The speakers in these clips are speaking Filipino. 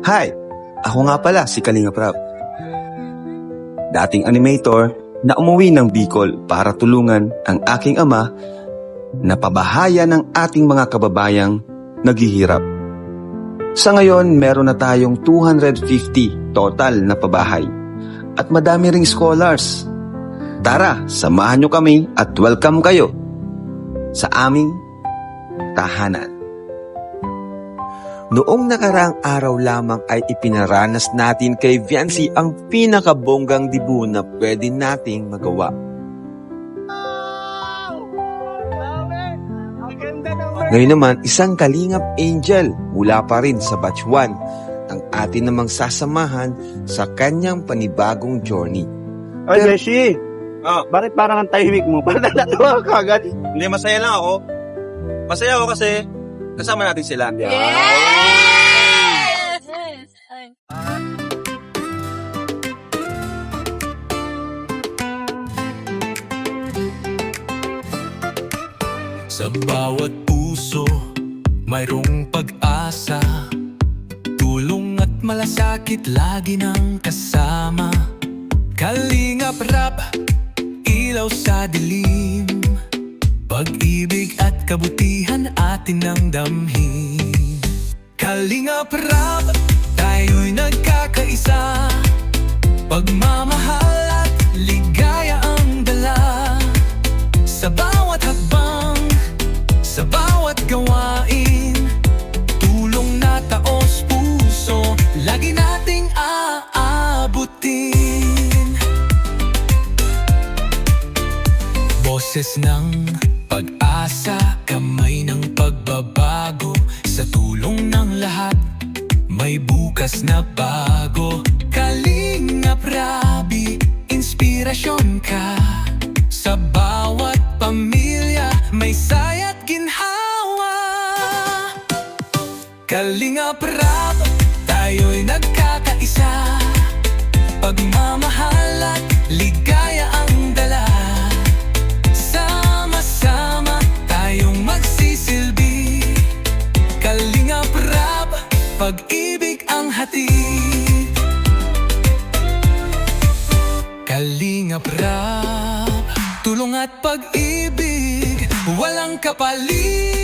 Hi! Ako nga pala si Kalinga Prab. Dating animator na umuwi ng Bicol para tulungan ang aking ama na pabahaya ng ating mga kababayang naghihirap. Sa ngayon, meron na tayong 250 total na pabahay at madami ring scholars. Tara, samahan nyo kami at welcome kayo sa aming tahanan. Noong nakaraang araw lamang ay ipinaranas natin kay Viancy ang pinakabonggang dibu na pwede nating magawa. Ngayon naman, isang kalingap angel mula pa rin sa batch 1 ang atin namang sasamahan sa kanyang panibagong journey. Ay, Beshi! Bakit parang ang tahimik mo? Parang natatawa ka agad. Hindi, masaya lang ako. Masaya ako kasi kasama natin sila. Sa bawat puso, mayroong pag-asa. Tulong at malasakit lagi nang kasama. Kalingap Rap, ilaw sa dilim. Pag-ibig at kabutihan atin ang damhin. Kalingap Rap, tayo'y nagkakaisa. Pagmamahal at ligaya ang dala. Sa bawat hakbang, sa bawat gawain, tulong na taos puso, lagi nating aabutin. Boses ng pag-asa, kamay ng pagbabago. Sa tulong ng lahat, may bukas na bago. Kalingap Rabi, inspirasyon ka. Sa bawat pamilya, may saya't ginhawa. Kalingap Rap, tayo'y nagkakaisa. Pagmamahal at ligaya ang dala. Sama-sama tayong magsisilbi. Kalingap Rap, pag-ibig ang hatid. Kalingap Rap, tulong at pag-ibig, walang kapalit.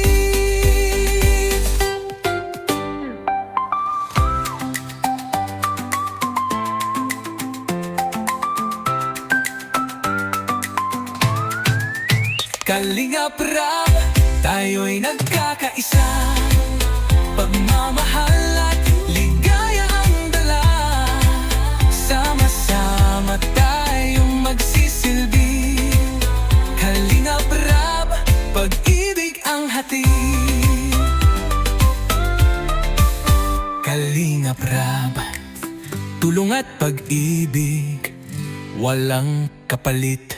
Kalingap Rap, tayo'y nagkakaisa. Pagmamahal at ligaya ang dala. Sama-sama tayong magsisilbi. Kalingap Rap, pag-ibig ang hatid. Kalingap Rap, tulong at pag-ibig, walang kapalit.